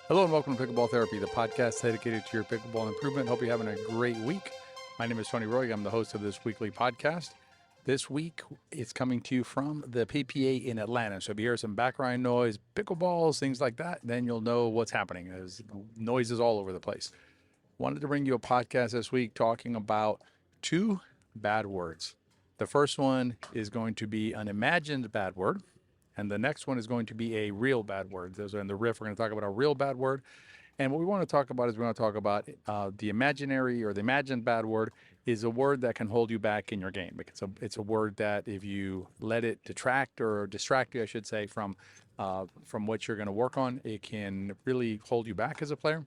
Hello and welcome to Pickleball Therapy, the podcast dedicated to your pickleball improvement. Hope you're having a great week. My name is Tony Roy. I'm the host of this weekly podcast. This week, it's coming to you from the PPA in Atlanta. So if you hear some background noise, pickleballs, things like that, then you'll know what's happening. There's noises all over the place. Wanted to bring you a podcast this week talking about two bad words. The first one is going to be an imagined bad word. And the next one is going to be a real bad word. Those are in the riff. We're going to talk about a real bad word. And what we want to talk about is we want to talk about the imaginary or the imagined bad word is a word that can hold you back in your game. It's a word that if you let it detract or distract you, I should say, from what you're going to work on, it can really hold you back as a player.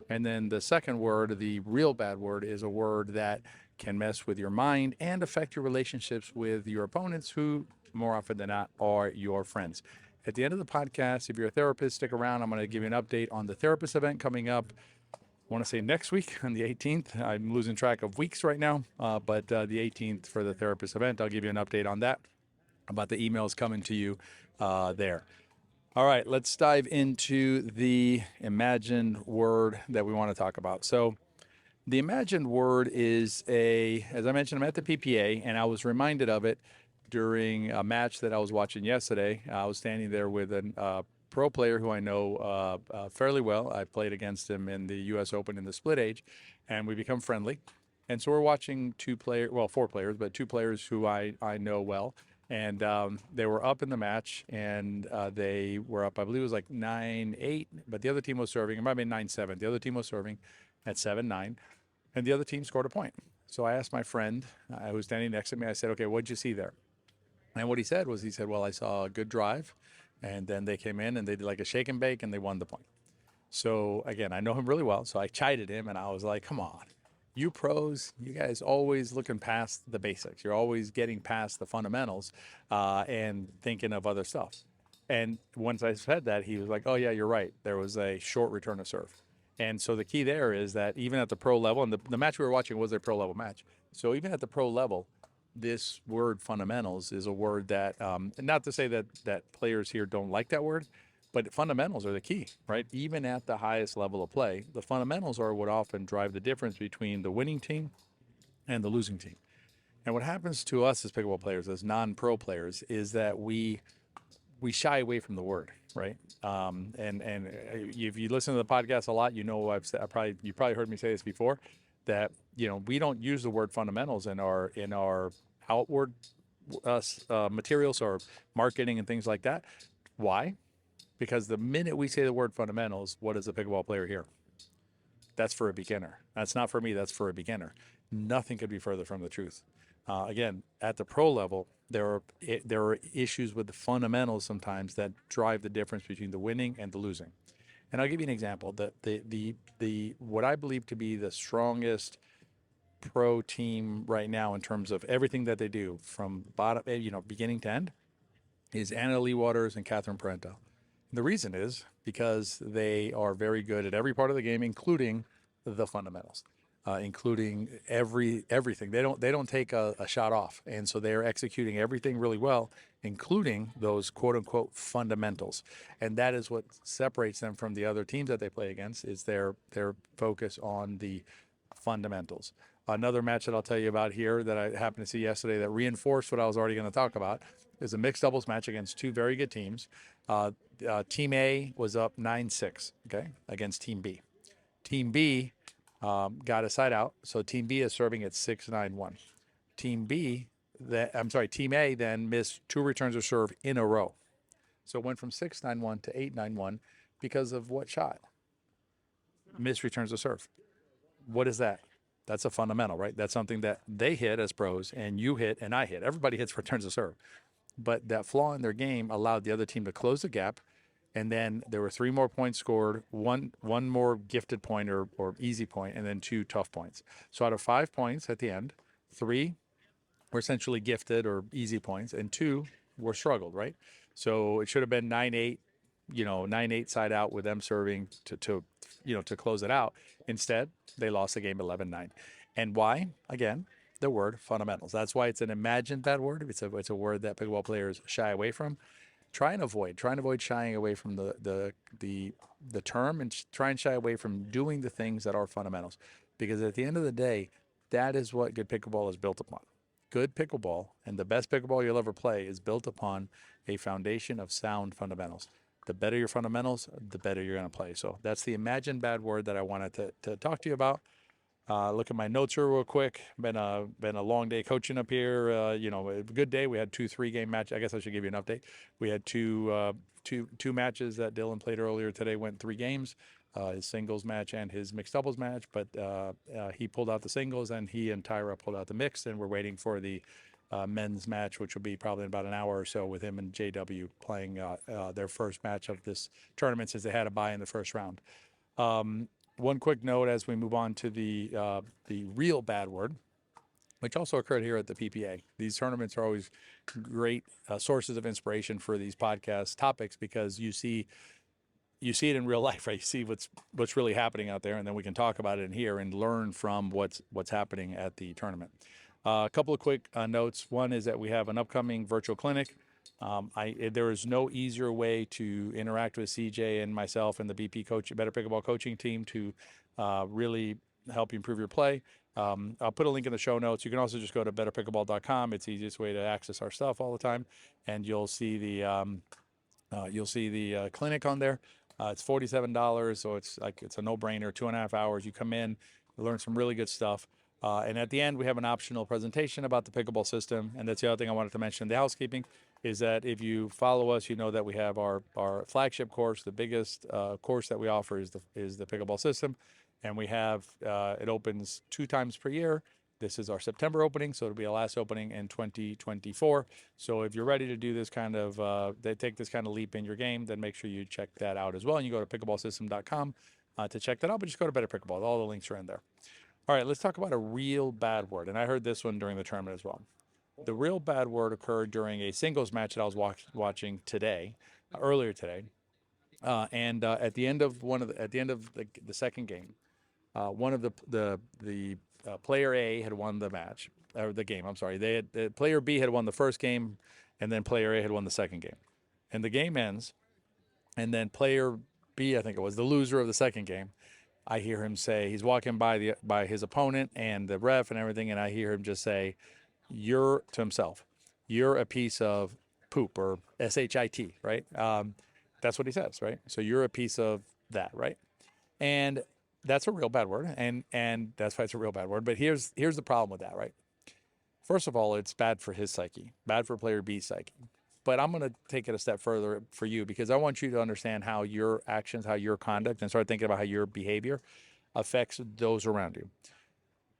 And then the second word, the real bad word, is a word that can mess with your mind and affect your relationships with your opponents, who more often than not are your friends. At the end of the podcast, if you're a therapist, stick around. I'm going to give you an update on the therapist event coming up. I want to say next week on the 18th. I'm losing track of weeks right now, but the 18th for the therapist event, I'll give you an update on that, about the emails coming to you there. All right, let's dive into the imagined word that we want to talk about. So the imagined word is as I mentioned, I'm at the PPA, and I was reminded of it during a match that I was watching yesterday. I was standing there with a pro player who I know fairly well. I played against him in the U.S. Open in the split age, and we become friendly. And so we're watching four players, but two players who I know well. And they were up in the match, and they were up, I believe it was like 9-8, but the other team was serving. It might have been 9-7. The other team was serving at 7-9, and the other team scored a point. So I asked my friend who was standing next to me, I said, okay, what'd you see there? And what he said, well, I saw a good drive, and then they came in and they did like a shake and bake, and they won the point. So again, I know him really well, so I chided him, and I was like, come on. You pros, you guys always looking past the basics. You're always getting past the fundamentals and thinking of other stuff. And once I said that, he was like, oh, yeah, you're right. There was a short return to serve. And so the key there is that even at the pro level, and the match we were watching was a pro level match. So even at the pro level, this word fundamentals is a word that, not to say that players here don't like that word, but fundamentals are the key, right? Even at the highest level of play, the fundamentals are what often drive the difference between the winning team and the losing team. And what happens to us as pickleball players, as non-pro players, is that we shy away from the word, right? And if you listen to the podcast a lot, you know you probably heard me say this before, that we don't use the word fundamentals in our outward materials or marketing and things like that. Why? Because the minute we say the word fundamentals, what does a pickleball player hear? That's for a beginner. That's not for me. That's for a beginner. Nothing could be further from the truth. Again, at the pro level, there are issues with the fundamentals sometimes that drive the difference between the winning and the losing. And I'll give you an example. The what I believe to be the strongest pro team right now in terms of everything that they do from bottom, beginning to end, is Anna Leigh Waters and Catherine Parenteau. The reason is because they are very good at every part of the game, including the fundamentals, including everything. They don't take a shot off, and so they are executing everything really well, including those quote unquote fundamentals. And that is what separates them from the other teams that they play against, is their focus on the fundamentals. Another match that I'll tell you about here that I happened to see yesterday that reinforced what I was already going to talk about is a mixed doubles match against two very good teams. Team A was up 9-6, okay, against Team B. Team B got a side out, so Team B is serving at 6-9-1. Team A then missed two returns of serve in a row. So it went from 6-9-1 to 8-9-1 because of what shot? Missed returns of serve. What is that? That's a fundamental, right? That's something that they hit as pros, and you hit, and I hit. Everybody hits returns of serve. But that flaw in their game allowed the other team to close the gap, and then there were 3 more points scored, one more gifted point or easy point, and then 2 tough points. So out of 5 points at the end, 3 were essentially gifted or easy points, and 2 were struggled, right? So it should have been 9-8, 9-8 side out with them serving to close it out. Instead, they lost the game 11-9. And why? Again, the word fundamentals. That's why it's an imagined bad word. It's a word that pickleball players shy away from. try and avoid shying away from the term, and try and shy away from doing the things that are fundamentals, because at the end of the day, that is what good pickleball is built upon. Good pickleball, and the best pickleball you'll ever play, is built upon a foundation of sound fundamentals. The better your fundamentals, the better you're going to play. So that's the imagined bad word that I wanted to talk to you about. Look at my notes here real quick. Been a long day coaching up here. A good day. We had 2 3-game matches. I guess I should give you an update. We had two matches that Dylan played earlier today. Went 3 games. His singles match and his mixed doubles match. But he pulled out the singles, and he and Tyra pulled out the mixed. And we're waiting for the men's match, which will be probably in about an hour or so, with him and JW playing their first match of this tournament, since they had a bye in the first round. One quick note as we move on to the real bad word, which also occurred here at the PPA. These tournaments are always great sources of inspiration for these podcast topics, because you see it in real life, right? You see what's really happening out there, and then we can talk about it in here and learn from what's happening at the tournament. A couple of quick notes. One is that we have an upcoming virtual clinic. There is no easier way to interact with CJ and myself and the BP coach, Better Pickleball coaching team, to really help you improve your play. I'll put a link in the show notes. You can also just go to betterpickleball.com. It's the easiest way to access our stuff all the time, and you'll see the clinic on there. It's $47, so it's a no-brainer. 2.5 hours. You come in, you learn some really good stuff. And at the end, we have an optional presentation about the pickleball system. And that's the other thing I wanted to mention. The housekeeping is that if you follow us, you know that we have our flagship course. The biggest course that we offer is the pickleball system. And we have, it opens 2 times per year. This is our September opening, so it'll be our last opening in 2024. So if you're ready to do this kind of, take this kind of leap in your game, then make sure you check that out as well. And you go to pickleballsystem.com to check that out, but just go to Better Pickleball. All the links are in there. All right, let's talk about a real bad word. And I heard this one during the tournament as well. The real bad word occurred during a singles match that I was watching earlier today. And at the end of the second game, one of the player A had won the match, or the game. I'm sorry. Player B had won the first game, and then player A had won the second game. And the game ends, and then player B, I think it was the loser of the second game, I hear him say, he's walking by his opponent and the ref and everything, and I hear him just say, to himself, "You're a piece of poop," or SHIT, right? That's what he says, right? So you're a piece of that, right? And that's a real bad word, and that's why it's a real bad word. But here's the problem with that, right? First of all, it's bad for his psyche, bad for player B's psyche. But I'm going to take it a step further for you, because I want you to understand how your actions, how your conduct, and start thinking about how your behavior affects those around you.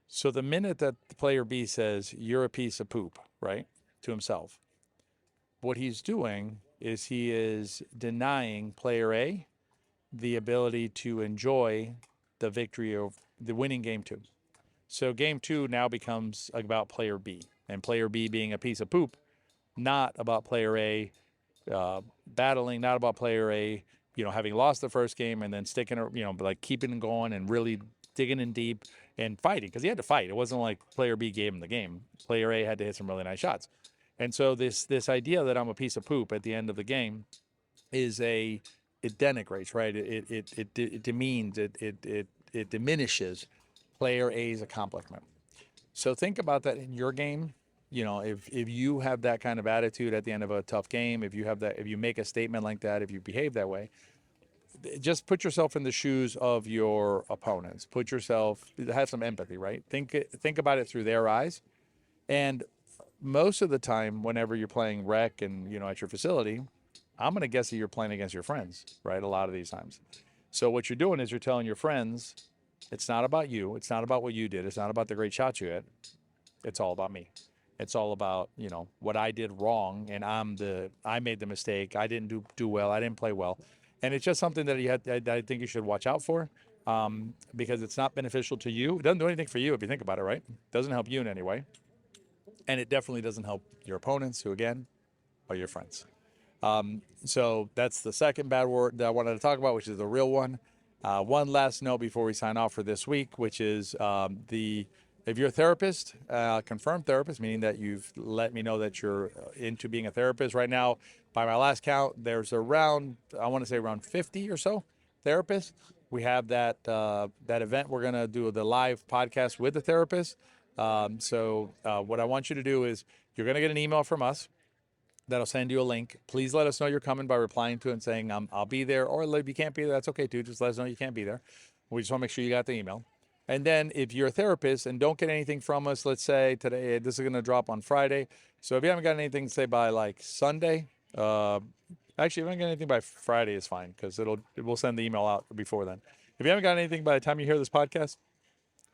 So the minute that the player B says, "You're a piece of poop," right, to himself, what he's doing is he is denying player A the ability to enjoy the victory of the winning game 2. So game 2 now becomes about player B, and player B being a piece of poop, not about player A battling, not about player A, having lost the first game and then sticking, like keeping it going and really digging in deep and fighting, because he had to fight. It wasn't like player B gave him the game. Player A had to hit some really nice shots. And so this idea that I'm a piece of poop at the end of the game it denigrates, right? It demeans, it diminishes player A's accomplishment. So think about that in your game. If you have that kind of attitude at the end of a tough game, if you make a statement like that, if you behave that way, just put yourself in the shoes of your opponents. Have some empathy, right? Think about it through their eyes. And most of the time, whenever you're playing rec and, at your facility, I'm going to guess that you're playing against your friends, right? A lot of these times. So what you're doing is you're telling your friends, it's not about you. It's not about what you did. It's not about the great shots you hit. It's all about me. It's all about, what I did wrong, and I made the mistake. I didn't do well. I didn't play well. And it's just something that I think you should watch out for, because it's not beneficial to you. It doesn't do anything for you if you think about it, right? It doesn't help you in any way. And it definitely doesn't help your opponents, who, again, are your friends. So that's the second bad word that I wanted to talk about, which is the real one. One last note before we sign off for this week, which is the If you're a therapist, confirmed therapist, meaning that you've let me know that you're into being a therapist. Right now, by my last count, there's around, I want to say around 50 or so therapists. We have that event. We're going to do the live podcast with the therapist. What I want you to do is you're going to get an email from us that'll send you a link. Please let us know you're coming by replying to it and saying, I'll be there. Or if you can't be there, that's okay too. Just let us know you can't be there. We just want to make sure you got the email. And then if you're a therapist and don't get anything from us, let's say today, this is going to drop on Friday. So if you haven't got anything, say by like Sunday, actually, if you haven't got anything by Friday, it's fine because we'll send the email out before then. If you haven't got anything by the time you hear this podcast,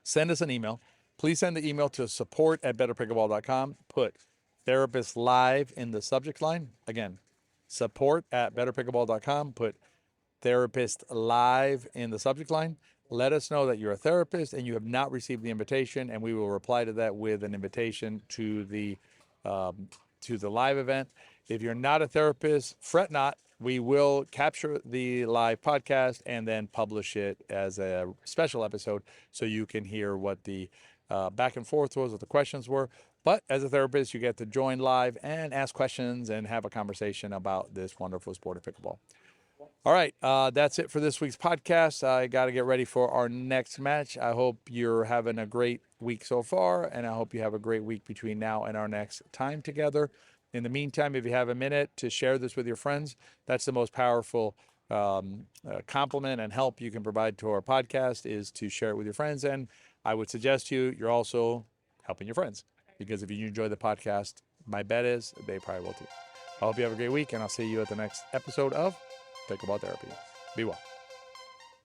send us an email. Please send the email to support@betterpickleball.com. Put therapist live in the subject line. Again, support@betterpickleball.com. Put therapist live in the subject line. Let us know that you're a therapist and you have not received the invitation, and we will reply to that with an invitation to the live event. If you're not a therapist, fret not. We will capture the live podcast and then publish it as a special episode so you can hear what the back and forth was, what the questions were. But as a therapist, you get to join live and ask questions and have a conversation about this wonderful sport of pickleball. All right, that's it for this week's podcast. I got to get ready for our next match. I hope you're having a great week so far, and I hope you have a great week between now and our next time together. In the meantime, if you have a minute to share this with your friends, that's the most powerful compliment and help you can provide to our podcast is to share it with your friends. And I would suggest you're also helping your friends, because if you enjoy the podcast, my bet is they probably will too. I hope you have a great week, and I'll see you at the next episode of Pickleball Therapy. Be well.